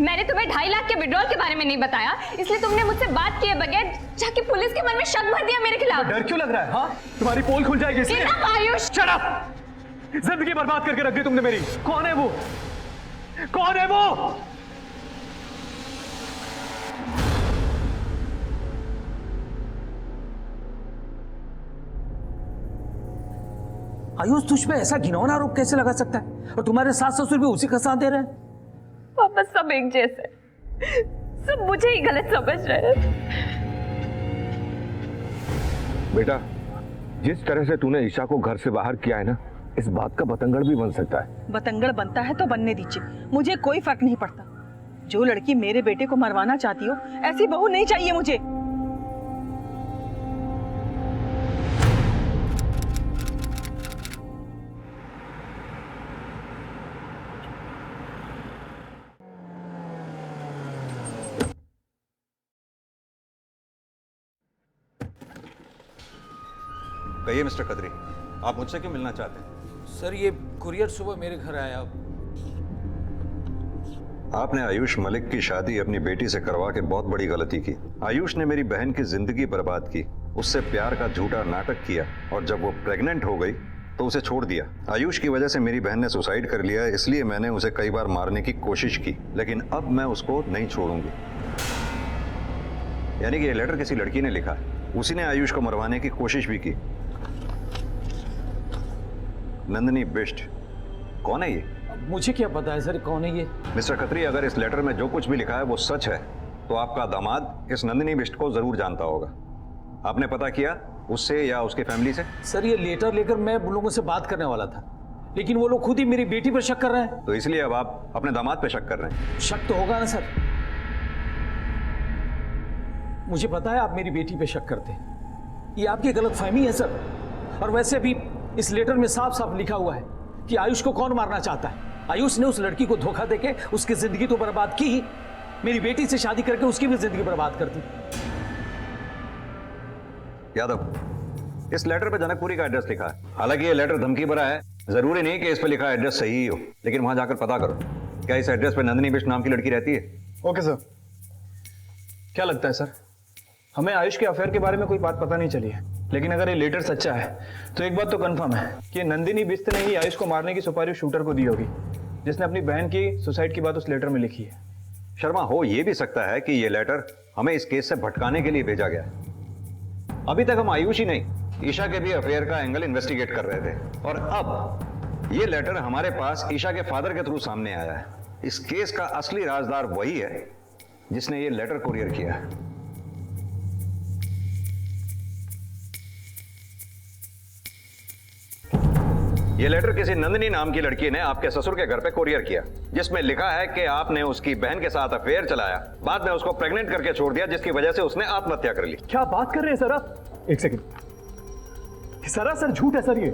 मैंने तुम्हें 2.5 लाख के विड्रॉल के बारे में नहीं बताया, इसलिए तुमने मुझसे बात किए बगैर जाके पुलिस के मन में शक भर दिया मेरे खिलाफ। डर क्यों लग रहा है? हाँ, तुम्हारी पोल खुल जाएगी इसलिए। Ayush, shut up! जिंदगी बर्बाद करके रख दी तुमने मेरी। कौन है वो? कौन है वो? आयुष, तुझ पे ऐसा घिनौना आरोप कैसे लगा सकता है? और तुम्हारे सास ससुर भी उसी का साथ दे रहे हैं। पापा सब एक जैसे, सब मुझे ही गलत समझ रहे हैं। बेटा, जिस तरह से तूने ईशा को घर से बाहर किया है ना, इस बात का बतंगड़ भी बन सकता है। बतंगड़ बनता है तो बनने दीजिए, मुझे कोई फर्क नहीं पड़ता। जो लड़की मेरे बेटे को मरवाना चाहती हो, ऐसी बहू नहीं चाहिए मुझे। कहिए मिस्टर खत्री, आप मुझसे क्यों मिलना चाहते हैं? सर ये कुरियर सुबह मेरे घर आया। आपने आयुष मलिक की शादी अपनी बेटी से करवा के बहुत बड़ी गलती की। आयुष ने मेरी बहन की जिंदगी बर्बाद की, उससे प्यार का झूठा नाटक किया और जब वो प्रेग्नेंट हो गई तो उसे छोड़ दिया। आयुष की वजह से मेरी बहन ने सुसाइड कर लिया, इसलिए मैंने उसे कई बार मारने की कोशिश की, लेकिन अब मैं उसको नहीं छोड़ूंगी। यानी कि ये लेटर किसी लड़की ने लिखा, उसी ने आयुष को मरवाने की कोशिश भी की। नंदिनी बिष्ट, कौन है ये? मुझे क्या पता है सर कौन है ये? मिस्टर खत्री, अगर इस लेटर में जो कुछ भी लिखा है वो सच है तो आपका दामाद इस नंदिनी बिष्ट को जरूर जानता होगा। आपने पता किया उससे या उसकी फैमिली से? सर ये लेटर लेकर मैं उन लोगों से बात करने वाला था, लेकिन वो लोग खुद ही मेरी बेटी पर शक कर रहे हैं। तो इसलिए अब आप अपने दामाद पे शक कर रहे हैं? शक तो होगा ना सर, मुझे पता है आप मेरी बेटी पे शक करते हैं, ये आपकी गलतफहमी है सर। और वैसे भी इस लेटर में साफ साफ लिखा हुआ है कि आयुष को कौन मारना चाहता है। आयुष ने उस लड़की को धोखा देके उसकी जिंदगी तो बर्बाद की ही, मेरी बेटी से शादी करके उसकी भी जिंदगी बर्बाद कर दी। यादव, इस लेटर पे जनकपुरी का एड्रेस लिखा है। हालांकि ये लेटर धमकी भरा है, जरूरी नहीं कि इस पे लिखा एड्रेस सही ही हो, लेकिन वहां जाकर पता करो क्या इस एड्रेस पे नंदिनी बिष्ट नाम की लड़की रहती है। Okay sir. क्या लगता है सर, हमें आयुष के अफेयर के बारे में कोई बात पता नहीं चली है, लेकिन अगर ये लेटर सच्चा है तो एक बात तो कंफर्म है कि नंदिनी बिष्ट ने ही आयुष को मारने की सुपारी शूटर को दी होगी, जिसने अपनी बहन की सुसाइड की बात उस लेटर में लिखी है। शर्मा, हो ये भी सकता है कि ये लेटर हमें इस केस से भटकाने के लिए भेजा गया है। अभी तक हम आयुष ही नहीं, ईशा के भी अफेयर का एंगल इन्वेस्टिगेट कर रहे थे, और अब ये लेटर हमारे पास ईशा के फादर के थ्रू सामने आया है। इस केस का असली राजदार वही है जिसने ये लेटर कुरियर किया है। ये लेटर किसी नंदिनी नाम की लड़की ने आपके ससुर के घर पे कुरियर किया, जिसमें लिखा है कि आपने उसकी बहन के साथ अफेयर चलाया, बाद में उसको प्रेग्नेंट करके छोड़ दिया, जिसकी वजह से उसने आत्महत्या कर ली। क्या बात कर रहे हैं सर आप? एक सेकंड, सरासर झूठ है सर ये।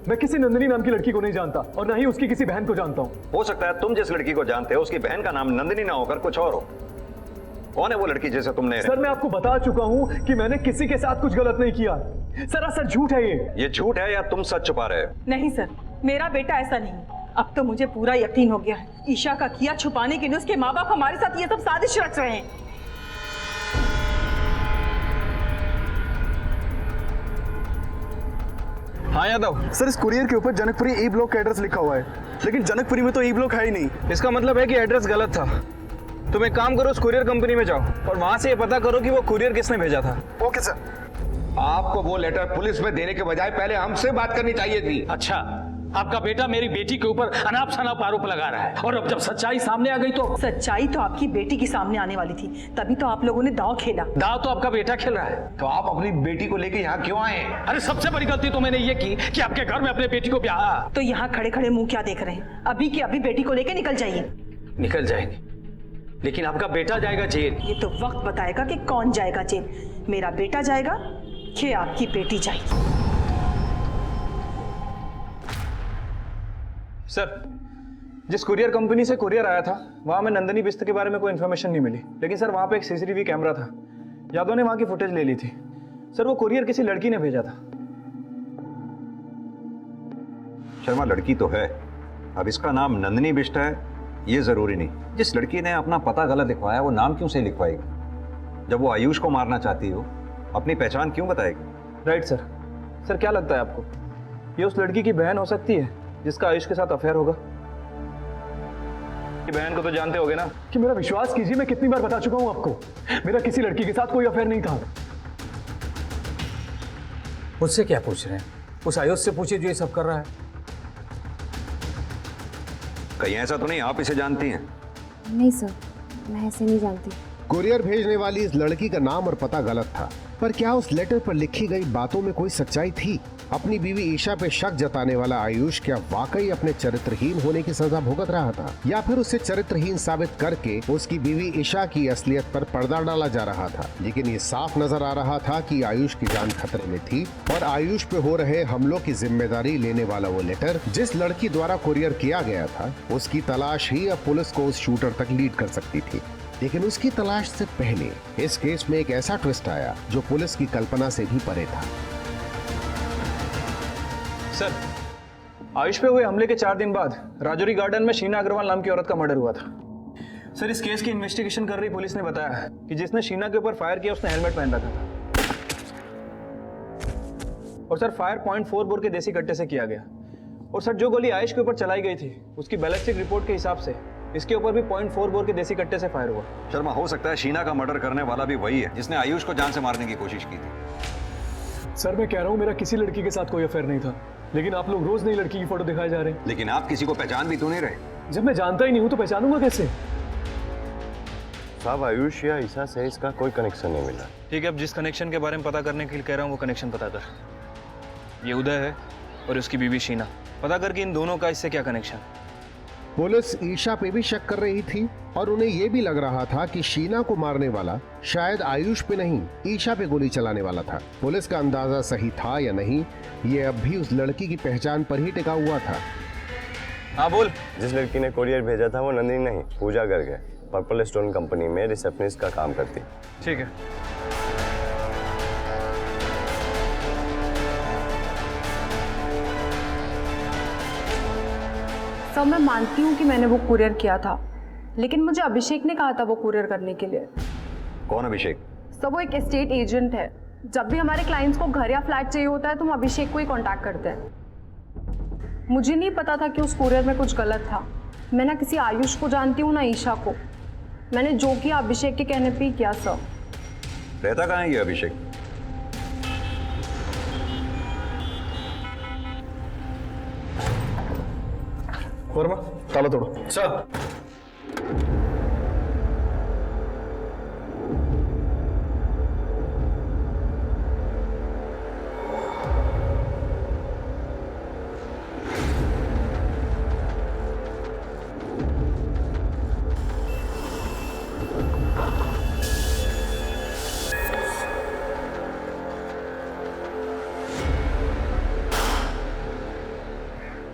मैं किसी नंदिनी नाम की लड़की को नहीं जानता और ना ही उसकी किसी बहन को जानता हूं। हो सकता है तुम जिस लड़की को जानते हो उसकी बहन का नाम नंदिनी ना होकर कुछ और हो। कौन है वो लड़की जिसे तुमने? सर मैं आपको बता चुका हूं कि मैंने किसी के साथ कुछ गलत नहीं किया। सरासर झूठ है ये झूठ है या तुम सच छुपा रहे हो? नहीं सर, मेरा बेटा ऐसा नहीं। अब तो मुझे पूरा यकीन हो गया है, ईशा का किया छुपाने के लिए उसके माँ बाप हमारे साथ ये सब साजिश रच रहे हैं। हाँ यादव सर, इस कुरियर के ऊपर जनकपुरी ई ब्लॉक का एड्रेस लिखा हुआ है, लेकिन जनकपुरी में तो ई ब्लॉक है ही नहीं। इसका मतलब है कि एड्रेस गलत था। तुम एक काम करो, उस कुरियर कंपनी में जाओ और वहां से ये पता करो कि वो कुरियर किसने भेजा था। Okay sir. आपको वो लेटर पुलिस में देने के बजाय पहले हमसे बात करनी चाहिए थी। अच्छा, आपका बेटा मेरी बेटी के ऊपर अनाप शनाप आरोप लगा रहा है, और अब जब सच्चाई सामने आ गई तो? सच्चाई तो आपकी बेटी के सामने आने वाली थी, तभी तो आप लोगों ने दांव खेला। दांव तो आपका बेटा खेल रहा है। तो आप अपनी बेटी को लेके यहाँ क्यों आए? अरे सबसे बड़ी गलती तो मैंने ये की कि आपके घर में अपने बेटी को ब्याहा। तो यहाँ खड़े खड़े मुंह क्या देख रहे हैं? अभी की अभी बेटी को लेके निकल जाइए। निकल जाएंगे, लेकिन आपका बेटा जाएगा जेल। ये तो वक्त बताएगा कि कौन जाएगा जेल, मेरा बेटा जाएगा कि आपकी बेटी जाएगी। सर, जिस कुरियर कंपनी से कुरियर आया था वहां में नंदिनी बिष्ट के बारे में कोई इन्फॉर्मेशन नहीं मिली, लेकिन सर वहां पे एक सीसीटीवी कैमरा था। यादव ने वहां की फुटेज ले ली थी। सर वो कुरियर किसी लड़की ने भेजा था। शर्मा, लड़की तो है, अब इसका नाम नंदिनी बिष्ट है ये जरूरी नहीं। जिस लड़की ने अपना पता गलत लिखवाया वो नाम क्यों से लिखवाएगी? जब वो आयुष को मारना चाहती हो अपनी पहचान क्यों बताएगी? Right sir. सर क्या लगता है आपको, ये उस लड़की की बहन हो सकती है जिसका आयुष के साथ अफेयर होगा? ये बहन को तो जानते होगे ना? कि मेरा विश्वास कीजिए, मैं कितनी बार बता चुका हूं आपको, मेरा किसी लड़की के साथ कोई अफेयर नहीं था। मुझसे क्या पूछ रहे हैं? उस आयुष से पूछिए जो ये सब कर रहा है। कहीं ऐसा तो नहीं आप इसे जानती हैं? नहीं सर, मैं ऐसे नहीं जानती। कुरियर भेजने वाली इस लड़की का नाम और पता गलत था, पर क्या उस लेटर पर लिखी गई बातों में कोई सच्चाई थी? अपनी बीवी ईशा पे शक जताने वाला आयुष क्या वाकई अपने चरित्रहीन होने की सजा भुगत रहा था, या फिर उसे चरित्रहीन साबित करके उसकी बीवी ईशा की असलियत पर पर्दा डाला जा रहा था? लेकिन ये साफ नजर आ रहा था कि आयुष की जान खतरे में थी, और आयुष पे हो रहे हमलों की जिम्मेदारी लेने वाला वो लेटर जिस लड़की द्वारा कुरियर किया गया था, उसकी तलाश ही अब पुलिस को उस शूटर तक लीड कर सकती थी। लेकिन उसकी तलाश से पहले इस केस में एक ऐसा ट्विस्ट आया जो पुलिस की कल्पना से भी परे था। सर, आयुष पे हुए हमले के 4 दिन बाद राजौरी गार्डन में शीना अग्रवाल नाम की औरत का मर्डर हुआ था। सर, इस केस की इन्वेस्टिगेशन कर रही पुलिस ने बताया कि जिसने शीना के ऊपर फायर किया उसने हेलमेट पहन रखा था। और सर, फायर .4 बोर के देसी कट्टे से किया गया। और सर, जो गोली आयुष के ऊपर चलाई गई थी उसकी बैलिस्टिक रिपोर्ट के हिसाब से इसके ऊपर भी .4 बोर के देसी कट्टे से फायर हुआ। शर्मा, हो सकता है शीना का मर्डर करने वाला भी वही है जिसने आयुष को जान से मारने की कोशिश की थी। सर, मैं कह रहा हूँ मेरा किसी लड़की के साथ कोई अफेयर नहीं था, लेकिन आप लोग रोज नई लड़की की फोटो दिखाए जा रहे हैं। लेकिन आप किसी को पहचान भी तो नहीं रहे। जब मैं जानता ही नहीं हूँ तो पहचानूंगा कैसे? साहब, आयुष या ईशा से इसका कोई कनेक्शन नहीं मिला। ठीक है, अब जिस कनेक्शन के बारे में पता करने के लिए कह रहा हूँ वो कनेक्शन पता कर। ये उदय है और उसकी बीवी शीना। पता कर कि इन दोनों का इससे क्या कनेक्शन। पुलिस ईशा पे भी शक कर रही थी और उन्हें यह भी लग रहा था कि शीना को मारने वाला शायद आयुष पे नहीं, ईशा पे गोली चलाने वाला था। पुलिस का अंदाजा सही था या नहीं, ये अब भी उस लड़की की पहचान पर ही टिका हुआ था। हाँ बोल। जिस लड़की ने कोरियर भेजा था वो नंदिनी नहीं, पूजा गर्ग है। पर्पल स्टोन कंपनी में रिसेप्शनिस्ट का काम करती। ठीक है। सर, मैं मानती हूँ कि मैंने वो कुरियर किया था, लेकिन मुझे अभिषेक ने कहा था वो कुरियर करने के लिए। कौन अभिषेक? सर, वो एक एस्टेट एजेंट है। जब भी हमारे क्लाइंट्स को घर या फ्लैट चाहिए होता है तो हम अभिषेक को ही कांटेक्ट करते हैं। मुझे नहीं पता था कि उस कुरियर में कुछ गलत था। मैं ना किसी आयुष को जानती हूँ ना ईशा को। मैंने जो किया अभिषेक के कहने पे ही किया। सर, रहता कहाँ है ये अभिषेक? वर्मा, ताला तोड़ो। सर,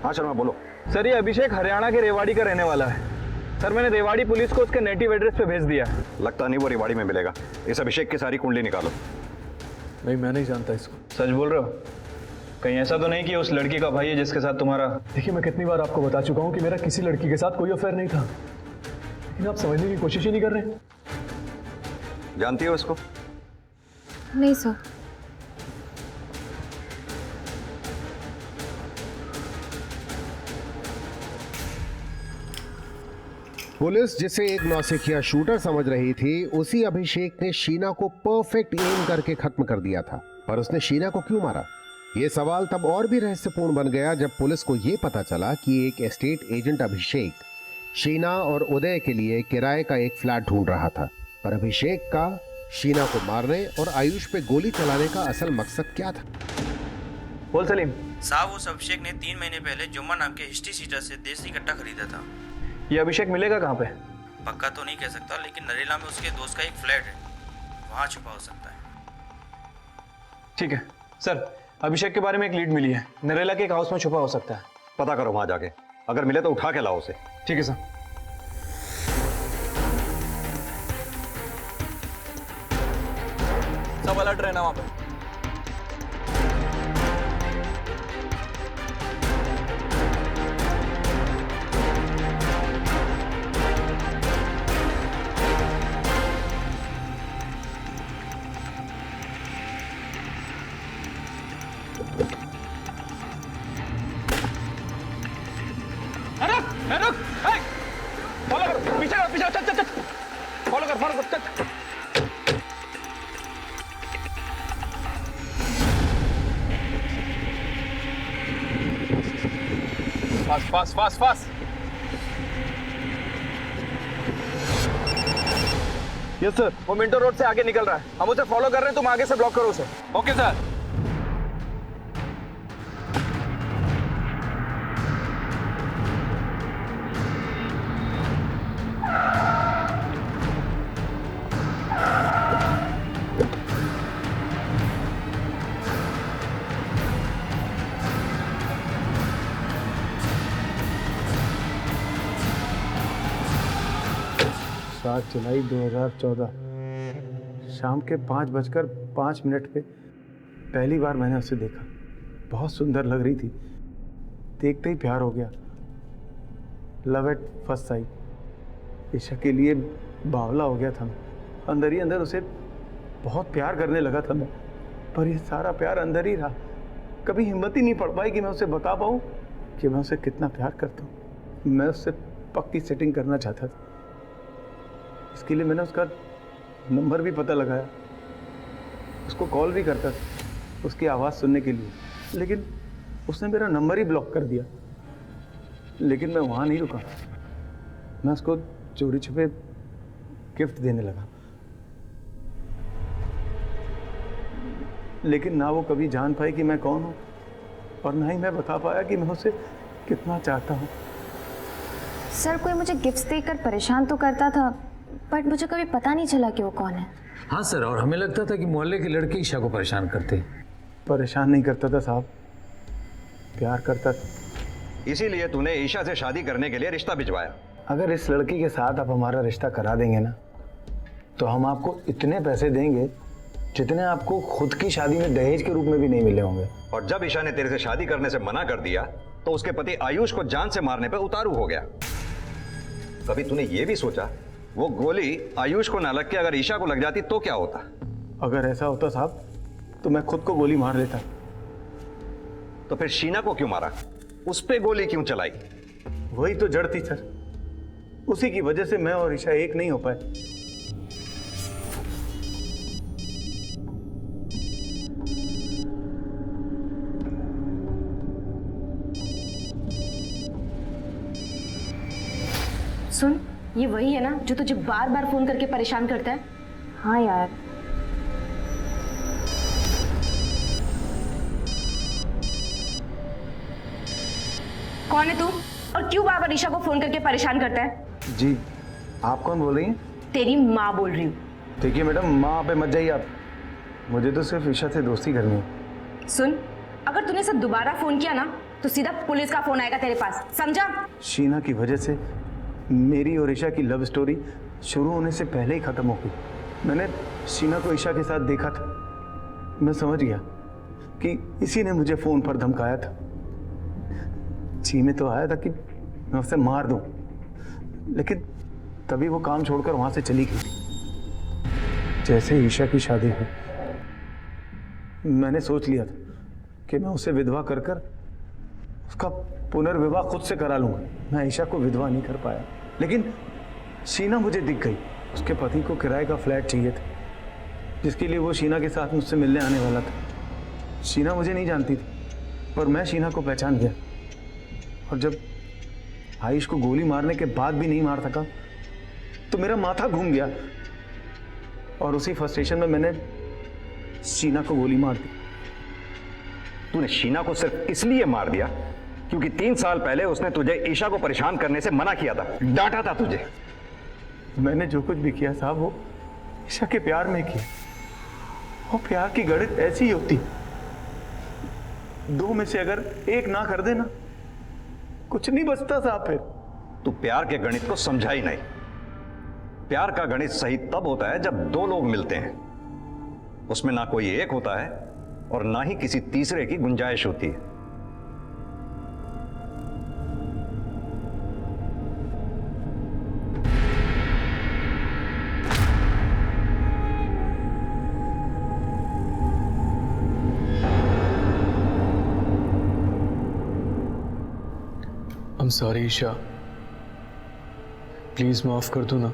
हाँ शर्मा, बोलो। सर, ये अभिषेक हरियाणा के रेवाड़ी का रहने वाला है। सर, मैंने रेवाड़ी पुलिस को उसके नेटिव एड्रेस पे भेज दिया। लगता नहीं वो रेवाड़ी में मिलेगा। इस अभिषेक की सारी कुंडली निकालो। नहीं, मैं नहीं जानता इसको। सच बोल रहे हो? कहीं ऐसा तो नहीं कि उस लड़की का भाई है जिसके साथ तुम्हारा? देखिए, मैं कितनी बार आपको बता चुका हूँ कि मेरा किसी लड़की के साथ कोई अफेयर नहीं था, लेकिन आप समझने की कोशिश ही नहीं कर रहे। जानती हो इसको? नहीं सर। पुलिस जिसे एक नौसिखिया शूटर समझ रही थी, उसी अभिषेक ने शीना को परफेक्ट एम करके खत्म कर दिया था। पर उसने शीना को क्यों मारा? ये सवाल तब और भी रहस्यपूर्ण बन गया जब पुलिस को यह पता चला कि एक एस्टेट एजेंट अभिषेक शीना और उदय के लिए किराए का एक फ्लैट ढूंढ रहा था। पर अभिषेक का शीना को मारने और आयुष पे गोली चलाने का असल मकसद क्या था? बोल सलीम। साहब, उस अभिषेक ने 3 महीने पहले जुम्मा नाम के हिस्ट्री सीटर से देसी कट्टा खरीदा था। ये अभिषेक मिलेगा कहाँ पे? पक्का तो नहीं कह सकता, लेकिन नरेला में उसके दोस्त का एक फ्लैट है, वहाँ छुपा हो सकता है। ठीक है सर, अभिषेक के बारे में एक लीड मिली है। नरेला के एक हाउस में छुपा हो सकता है। पता करो वहां जाके, अगर मिले तो उठा के लाओ उसे। ठीक है सर। सब अलर्ट रहना वहां पे। फॉलो कर, पीछे कर, पीछे, चल चल चल, फॉलो कर, चल। Fast fast fast fast. Yes sir. वो मिंटो रोड से आगे निकल रहा है, हम उसे फॉलो कर रहे हैं, तुम आगे से ब्लॉक करो उसे। Okay sir. जुलाई 2014 शाम के 5:05 पे पहली बार मैंने उसे देखा। बहुत सुंदर लग रही थी, देखते ही प्यार हो गया, love at first sight. Isha के लिए बावला हो गया था मैं, अंदर ही अंदर उसे बहुत प्यार करने लगा था मैं, पर ये सारा प्यार अंदर ही रहा। कभी हिम्मत ही नहीं पड़ पाई कि मैं उसे बता पाऊँ कि मैं उसे कितना प्यार करता हूँ। मैं उससे पक्की सेटिंग करना चाहता था, इसके लिए मैंने उसका नंबर भी पता लगाया, उसको कॉल भी करता था उसकी आवाज़ सुनने के लिए, लेकिन उसने मेरा नंबर ही ब्लॉक कर दिया। लेकिन मैं वहाँ नहीं रुका, मैं उसको चोरी छुपे गिफ्ट देने लगा, लेकिन ना वो कभी जान पाई कि मैं कौन हूँ, और ना ही मैं बता पाया कि मैं उसे कितना चाहता हूँ। सर, कोई मुझे गिफ्ट्स देकर परेशान तो करता था, बट मुझे कभी पता नहीं चला कि वो कौन है। हाँ सर, और हमें लगता था कि मोहल्ले के लड़के ईशा को परेशान करते। परेशान नहीं करता था साहब, प्यार करता था। इसीलिए तूने ईशा से शादी करने के लिए रिश्ता भिजवाया। अगर इस लड़की के साथ आप हमारा रिश्ता करा देंगे ना, तो हम आपको इतने पैसे देंगे जितने आपको खुद की शादी में दहेज के रूप में भी नहीं मिले होंगे। और जब ईशा ने तेरे से शादी करने से मना कर दिया तो उसके पति आयुष को जान से मारने पर उतारू हो गया। कभी तूने ये भी सोचा वो गोली आयुष को ना लग के अगर ईशा को लग जाती तो क्या होता? अगर ऐसा होता साहब तो मैं खुद को गोली मार लेता। तो फिर शीना को क्यों मारा? उस पे गोली क्यों चलाई? वही तो जड़ थी सर, उसी की वजह से मैं और ईशा एक नहीं हो पाए। सुन, ये वही है ना जो तुझे बार बार फोन करके परेशान करता है? हाँ यार। कौन है तू और क्यों बार बार ईशा को फोन करके परेशान करता है? जी, आप कौन बोल रही हैं? तेरी माँ बोल रही हूँ। देखिए मैडम, माँ पे मत जाइए आप, मुझे तो सिर्फ ईशा से दोस्ती करनी है। सुन, अगर तूने इसे दोबारा फोन किया ना तो सीधा पुलिस का फोन आएगा तेरे पास, समझा? शीना की वजह से मेरी और ईशा की लव स्टोरी शुरू होने से पहले ही खत्म हो गई। मैंने शीना को ईशा के साथ देखा था, मैं समझ गया कि इसी ने मुझे फोन पर धमकाया था। जी में तो आया था कि मैं उसे मार दूं, लेकिन तभी वो काम छोड़कर वहां से चली गई। जैसे ईशा की शादी हुई मैंने सोच लिया था कि मैं उसे विधवा कर कर उसका पुनर्विवाह खुद से करा लूंगा। मैं ईशा को विधवा नहीं कर पाया, लेकिन शीना मुझे दिख गई। उसके पति को किराए का फ्लैट चाहिए था, जिसके लिए वो शीना के साथ मुझसे मिलने आने वाला था। शीना मुझे नहीं जानती थी, पर मैं शीना को पहचान गया। और जब आयुष को गोली मारने के बाद भी नहीं मार सका तो मेरा माथा घूम गया, और उसी फ्रस्ट्रेशन में मैंने शीना को गोली मार दी। तूने शीना को सिर्फ इसलिए मार दिया क्योंकि 3 साल पहले उसने तुझे ईशा को परेशान करने से मना किया था, डांटा था तुझे। मैंने जो कुछ भी किया साहब वो ईशा के प्यार में किया। वो प्यार की गणित ऐसी ही होती, 2 में से अगर 1 ना कर देना कुछ नहीं बचता साहब। फिर तू प्यार के गणित को समझा ही नहीं। प्यार का गणित सही तब होता है जब 2 लोग मिलते हैं, उसमें ना कोई एक होता है और ना ही किसी तीसरे की गुंजाइश होती है। I'm sorry ईशा, प्लीज माफ कर दो ना,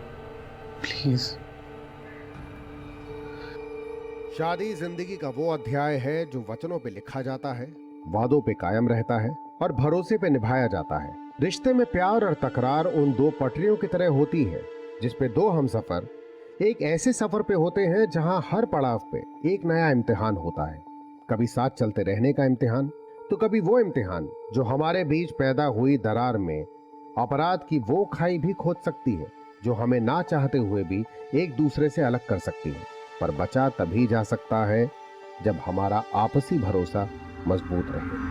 प्लीज। शादी जिंदगी का वो अध्याय है जो वचनों पे लिखा जाता है, वादों पे कायम रहता है और भरोसे पे निभाया जाता है। रिश्ते में प्यार और तकरार उन 2 पटरियों की तरह होती है जिसपे 2 हमसफर एक ऐसे सफर पे होते हैं जहां हर पड़ाव पे एक नया इम्तिहान होता है। कभी साथ चलते रहने का इम्तिहान, तो कभी वो इम्तिहान जो हमारे बीच पैदा हुई दरार में अपराध की वो खाई भी खोद सकती है जो हमें ना चाहते हुए भी एक दूसरे से अलग कर सकती है। पर बचा तभी जा सकता है जब हमारा आपसी भरोसा मजबूत रहे।